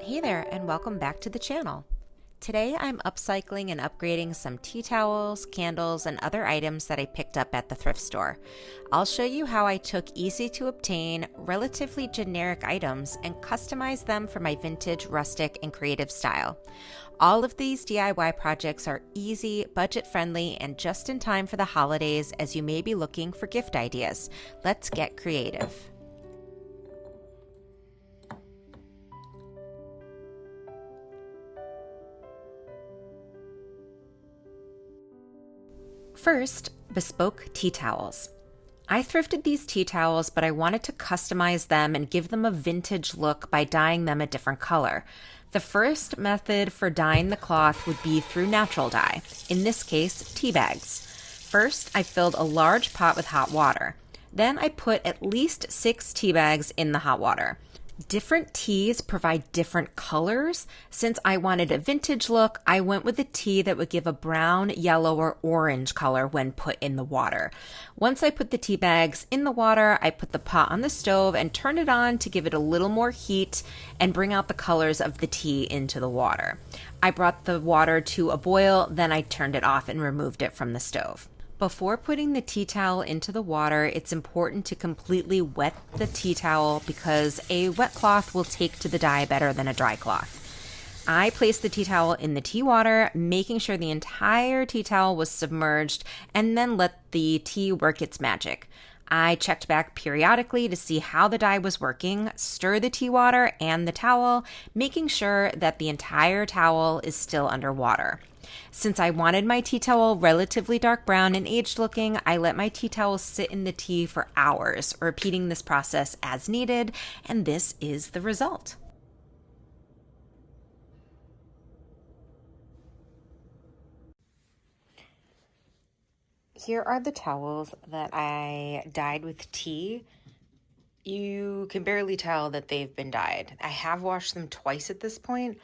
Hey there, and welcome back to the channel. Today I'm upcycling and upgrading some tea towels, candles, and other items that I picked up at the thrift store. I'll show you how I took easy to obtain, relatively generic items and customized them for my vintage, rustic, and creative style. All of these DIY projects are easy, budget-friendly, and just in time for the holidays as you may be looking for gift ideas. Let's get creative. First, Bespoke Tea Towels. I thrifted these tea towels, but I wanted to customize them and give them a vintage look by dyeing them a different color. The first method for dyeing the cloth would be through natural dye, in this case, tea bags. First, I filled a large pot with hot water. Then I put at least 6 tea bags in the hot water. Different teas provide different colors. Since I wanted a vintage look, I went with a tea that would give a brown, yellow, or orange color when put in the water. Once I put the tea bags in the water, I put the pot on the stove and turned it on to give it a little more heat and bring out the colors of the tea into the water. I brought the water to a boil, then I turned it off and removed it from the stove. Before putting the tea towel into the water, it's important to completely wet the tea towel because a wet cloth will take to the dye better than a dry cloth. I placed the tea towel in the tea water, making sure the entire tea towel was submerged, and then let the tea work its magic. I checked back periodically to see how the dye was working, stir the tea water and the towel, making sure that the entire towel is still underwater. Since I wanted my tea towel relatively dark brown and aged looking, I let my tea towel sit in the tea for hours, repeating this process as needed, and this is the result. Here are the towels that I dyed with tea. You can barely tell that they've been dyed. I have washed them twice at this point,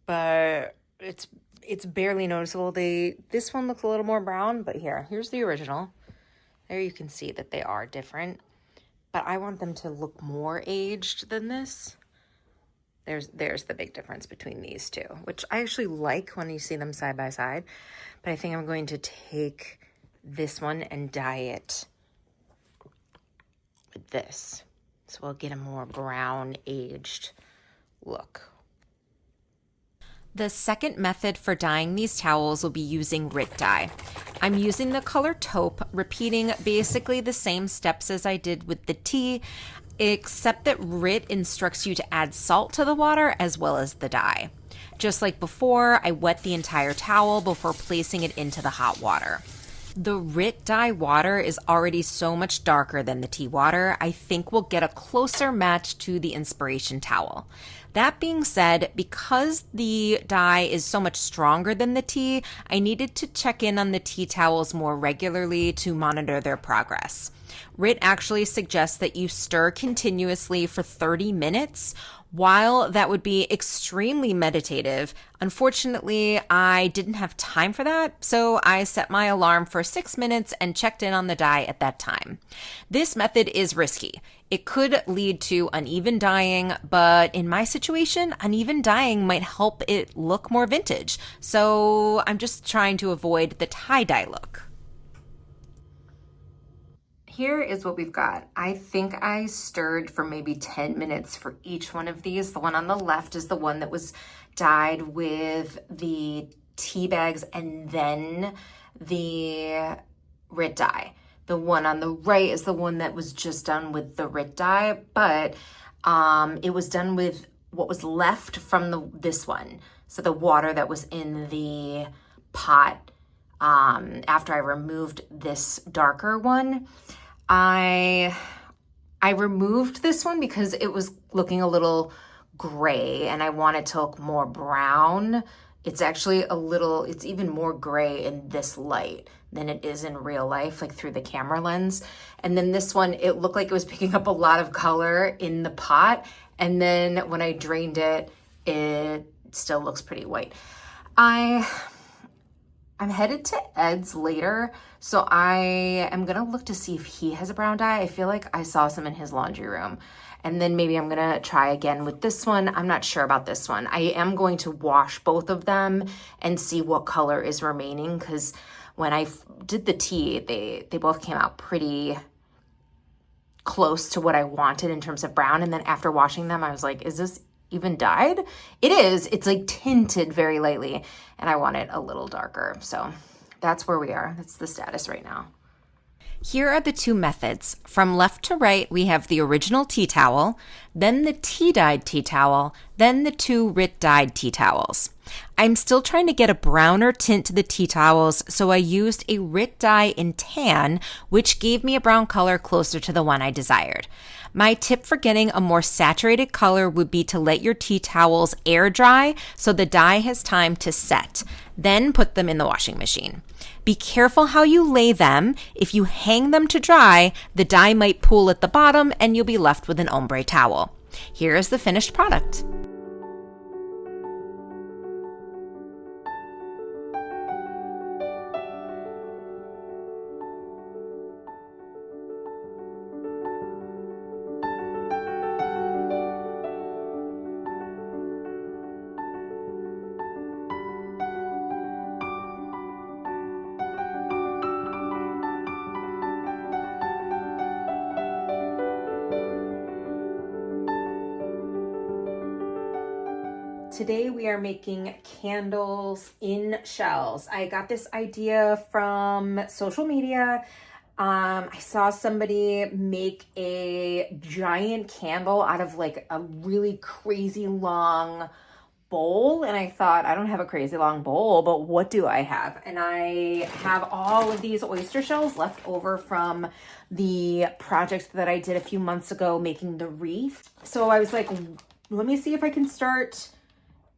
but it's barely noticeable. This one looks a little more brown, but here's the original. There you can see that they are different, but I want them to look more aged than this. There's the big difference between these two, which I actually like when you see them side by side, but I think I'm going to take this one and dye it with this. So we'll get a more brown aged look. The second method for dyeing these towels will be using RIT dye. I'm using the color taupe, repeating basically the same steps as I did with the tea, except that RIT instructs you to add salt to the water as well as the dye. Just like before, I wet the entire towel before placing it into the hot water. The RIT dye water is already so much darker than the tea water, I think we'll get a closer match to the inspiration towel. That being said, because the dye is so much stronger than the tea, I needed to check in on the tea towels more regularly to monitor their progress. RIT actually suggests that you stir continuously for 30 minutes. While that would be extremely meditative, unfortunately, I didn't have time for that, so I set my alarm for 6 minutes and checked in on the dye at that time. This method is risky. It could lead to uneven dyeing, but in my situation, uneven dyeing might help it look more vintage, so I'm just trying to avoid the tie-dye look. Here is what we've got. I think I stirred for maybe 10 minutes for each one of these. The one on the left is the one that was dyed with the tea bags and then the RIT dye. The one on the right is the one that was just done with the RIT dye, but it was done with what was left from this one. So the water that was in the pot after I removed this darker one. I removed this one because it was looking a little gray and I want it to look more brown. It's actually it's even more gray in this light than it is in real life, like through the camera lens. And then this one, it looked like it was picking up a lot of color in the pot. And then when I drained it, it still looks pretty white. I'm headed to Ed's later, so I am gonna look to see if he has a brown dye. I feel like I saw some in his laundry room. And then maybe I'm gonna try again with this one. I'm not sure about this one. I am going to wash both of them and see what color is remaining, because when I did the tea, they both came out pretty close to what I wanted in terms of brown. And then after washing them, I was like, is this even dyed? It is. It's like tinted very lightly, and I want it a little darker. So that's where we are. That's the status right now. Here are the two methods. From left to right, we have the original tea towel, then the tea-dyed tea towel, then the two RIT-dyed tea towels. I'm still trying to get a browner tint to the tea towels, so I used a RIT dye in tan, which gave me a brown color closer to the one I desired. My tip for getting a more saturated color would be to let your tea towels air dry so the dye has time to set. Then put them in the washing machine. Be careful how you lay them. If you hang them to dry, the dye might pool at the bottom and you'll be left with an ombre towel. Here is the finished product. Today we are making candles in shells. I got this idea from social media. I saw somebody make a giant candle out of like a really crazy long bowl, and I thought, I don't have a crazy long bowl, but what do I have? And I have all of these oyster shells left over from the project that I did a few months ago making the wreath. So I was like, let me see if I can start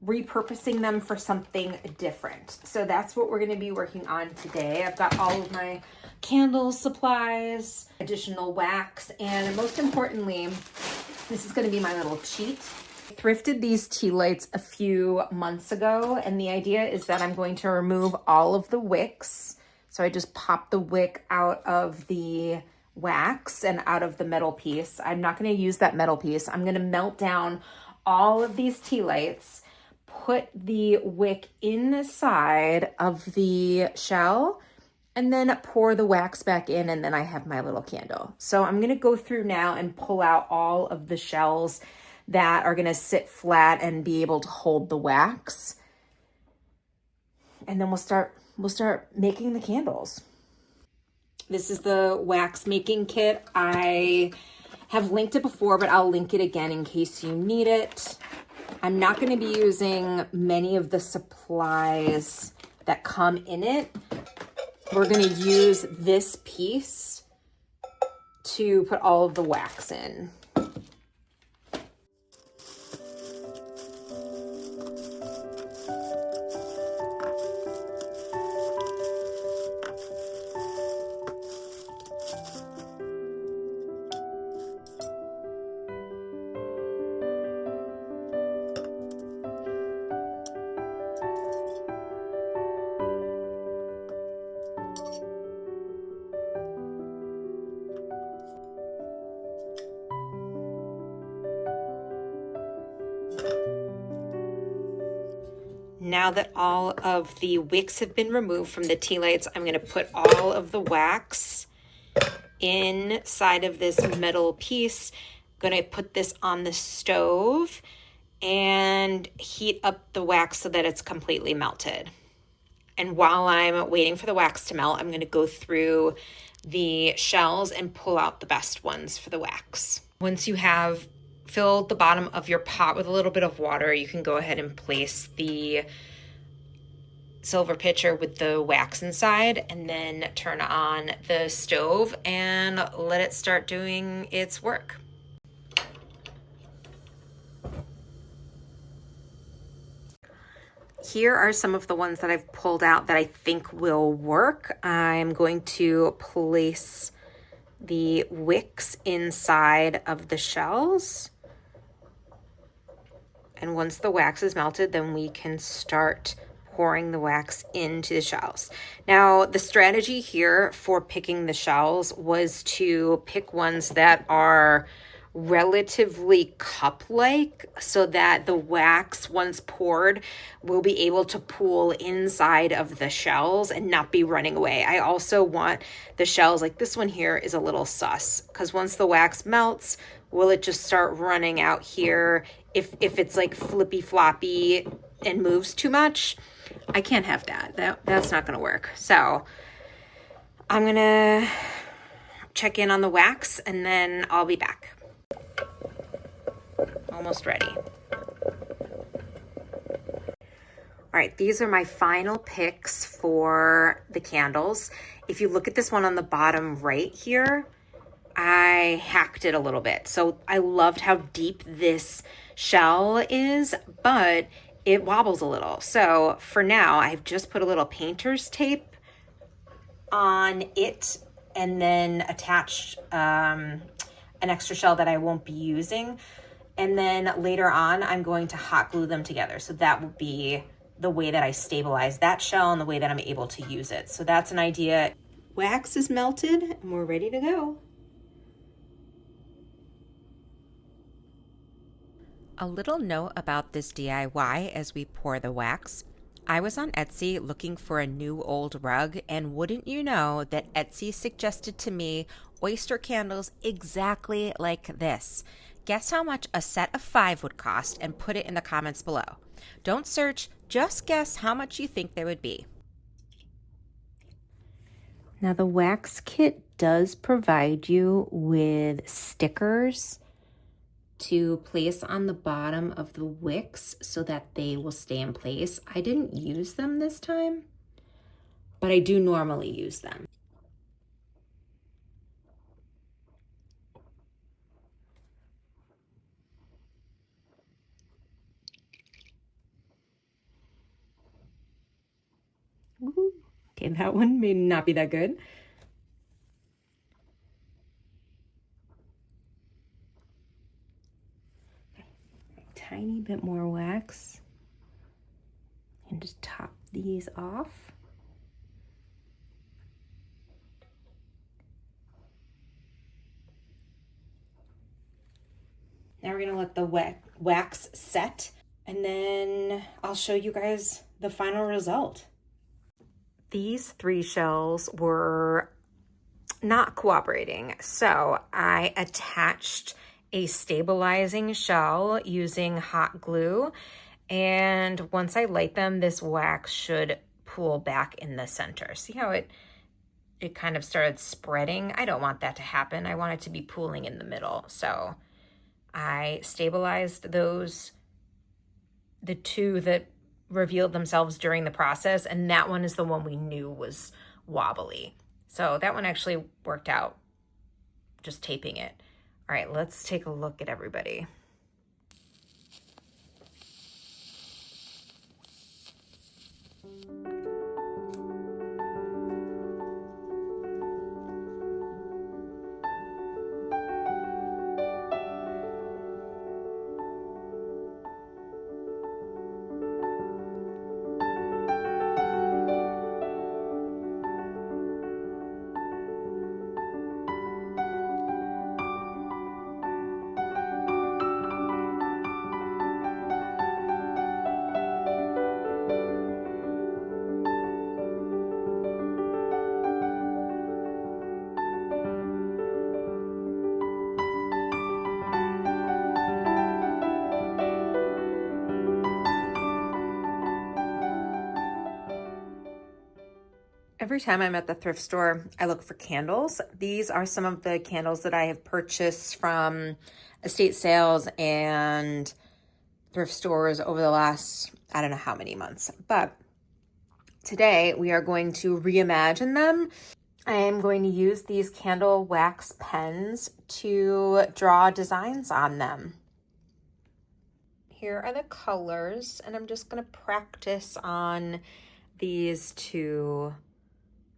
repurposing them for something different. So that's what we're going to be working on today. I've got all of my candle supplies, additional wax, and most importantly, this is going to be my little cheat. I thrifted these tea lights a few months ago, and the idea is that I'm going to remove all of the wicks. So I just pop the wick out of the wax and out of the metal piece. I'm not going to use that metal piece. I'm going to melt down all of these tea lights, put the wick inside of the shell, and then pour the wax back in, and then I have my little candle. So I'm gonna go through now and pull out all of the shells that are gonna sit flat and be able to hold the wax. And then we'll start making the candles. This is the wax making kit. I have linked it before, but I'll link it again in case you need it. I'm not going to be using many of the supplies that come in it. We're going to use this piece to put all of the wax in. Now that all of the wicks have been removed from the tea lights, I'm going to put all of the wax inside of this metal piece. I'm going to put this on the stove and heat up the wax so that it's completely melted. And while I'm waiting for the wax to melt, I'm going to go through the shells and pull out the best ones for the wax. Once you have filled the bottom of your pot with a little bit of water, you can go ahead and place the silver pitcher with the wax inside, and then turn on the stove and let it start doing its work. Here are some of the ones that I've pulled out that I think will work. I'm going to place the wicks inside of the shells. And once the wax is melted, then we can start pouring the wax into the shells. Now, the strategy here for picking the shells was to pick ones that are relatively cup-like so that the wax, once poured, will be able to pool inside of the shells and not be running away. I also want the shells, like this one here is a little sus, because once the wax melts, will it just start running out here? If it's like flippy floppy and moves too much, I can't have that. That's not gonna work. So I'm gonna check in on the wax and then I'll be back. Almost ready. All right, these are my final picks for the candles. If you look at this one on the bottom right here, I hacked it a little bit. So I loved how deep this shell is, but it wobbles a little. So for now, I've just put a little painter's tape on it and then attached an extra shell that I won't be using. And then later on, I'm going to hot glue them together. So that will be the way that I stabilize that shell and the way that I'm able to use it. So that's an idea. Wax is melted and we're ready to go. A little note about this DIY as we pour the wax. I was on Etsy looking for a new old rug, and wouldn't you know that Etsy suggested to me oyster candles exactly like this. Guess how much a set of 5 would cost and put it in the comments below. Don't search, just guess how much you think they would be. Now the wax kit does provide you with stickers to place on the bottom of the wicks so that they will stay in place. I didn't use them this time, but I do normally use them. Ooh, okay, that one may not be that good. Tiny bit more wax and just top these off. Now we're gonna let the wax set and then I'll show you guys the final result. These 3 shells were not cooperating, so I attached a stabilizing shell using hot glue, and once I light them, this wax should pool back in the center. See how it kind of started spreading? I don't want that to happen. I want it to be pooling in the middle. So I stabilized those, the 2 that revealed themselves during the process, and that one is the one we knew was wobbly. So that one actually worked out, just taping it. All right, let's take a look at everybody. Every time I'm at the thrift store, I look for candles. These are some of the candles that I have purchased from estate sales and thrift stores over the last, I don't know how many months. But today we are going to reimagine them. I am going to use these candle wax pens to draw designs on them. Here are the colors, and I'm just going to practice on these 2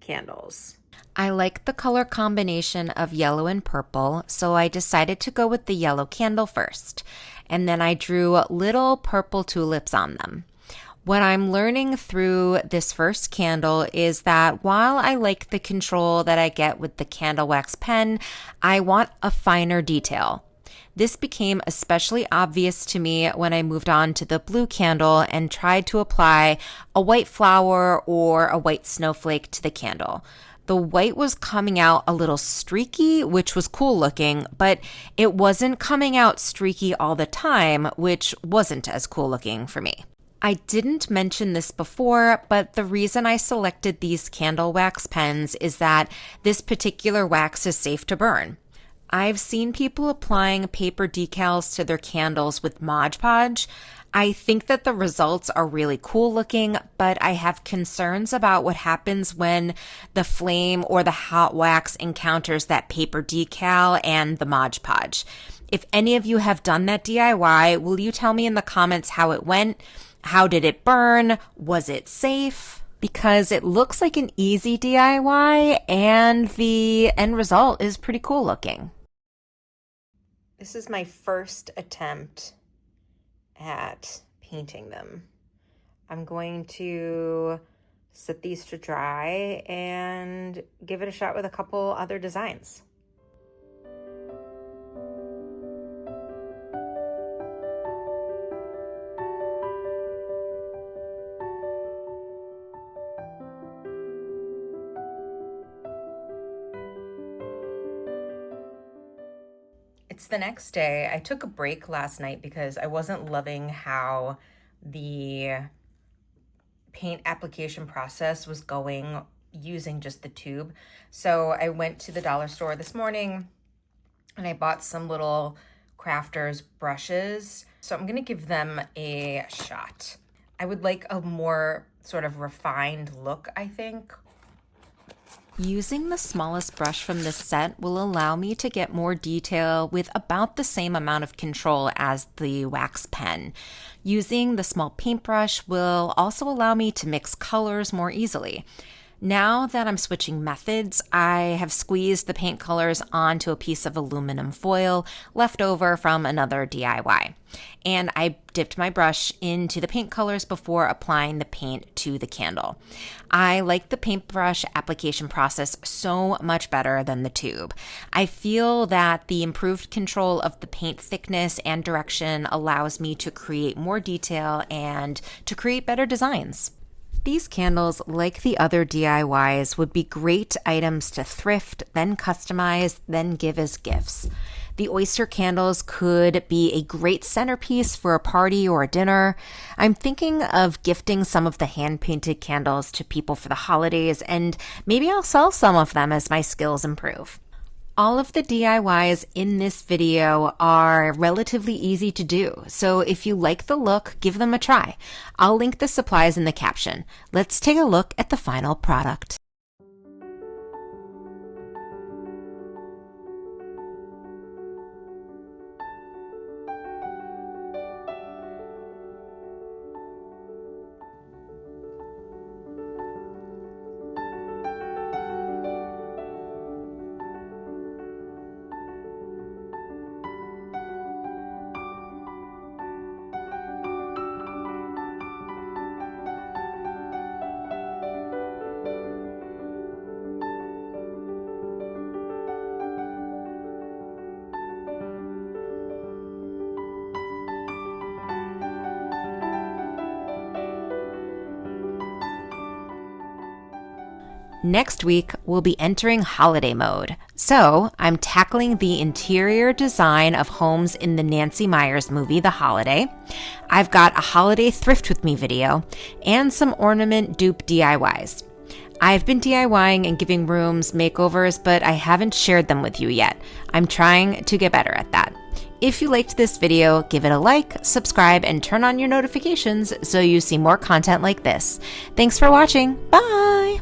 candles. I like the color combination of yellow and purple, so I decided to go with the yellow candle first, and then I drew little purple tulips on them. What I'm learning through this first candle is that while I like the control that I get with the candle wax pen, I want a finer detail. This became especially obvious to me when I moved on to the blue candle and tried to apply a white flower or a white snowflake to the candle. The white was coming out a little streaky, which was cool looking, but it wasn't coming out streaky all the time, which wasn't as cool looking for me. I didn't mention this before, but the reason I selected these candle wax pens is that this particular wax is safe to burn. I've seen people applying paper decals to their candles with Mod Podge. I think that the results are really cool looking, but I have concerns about what happens when the flame or the hot wax encounters that paper decal and the Mod Podge. If any of you have done that DIY, will you tell me in the comments how it went? How did it burn? Was it safe? Because it looks like an easy DIY and the end result is pretty cool looking. This is my first attempt at painting them. I'm going to set these to dry and give it a shot with a couple other designs. It's the next day. I took a break last night because I wasn't loving how the paint application process was going using just the tube. So I went to the dollar store this morning and I bought some little crafters brushes. So I'm gonna give them a shot. I would like a more sort of refined look, I think. Using the smallest brush from this set will allow me to get more detail with about the same amount of control as the wax pen. Using the small paintbrush will also allow me to mix colors more easily. Now that I'm switching methods, I have squeezed the paint colors onto a piece of aluminum foil left over from another DIY. And I dipped my brush into the paint colors before applying the paint to the candle. I like the paintbrush application process so much better than the tube. I feel that the improved control of the paint thickness and direction allows me to create more detail and to create better designs. These candles, like the other DIYs, would be great items to thrift, then customize, then give as gifts. The oyster candles could be a great centerpiece for a party or a dinner. I'm thinking of gifting some of the hand-painted candles to people for the holidays, and maybe I'll sell some of them as my skills improve. All of the DIYs in this video are relatively easy to do, so if you like the look, give them a try. I'll link the supplies in the caption. Let's take a look at the final product. Next week, we'll be entering holiday mode. So I'm tackling the interior design of homes in the Nancy Meyers movie, The Holiday. I've got a holiday thrift with me video and some ornament dupe DIYs. I've been DIYing and giving rooms makeovers, but I haven't shared them with you yet. I'm trying to get better at that. If you liked this video, give it a like, subscribe, and turn on your notifications so you see more content like this. Thanks for watching. Bye!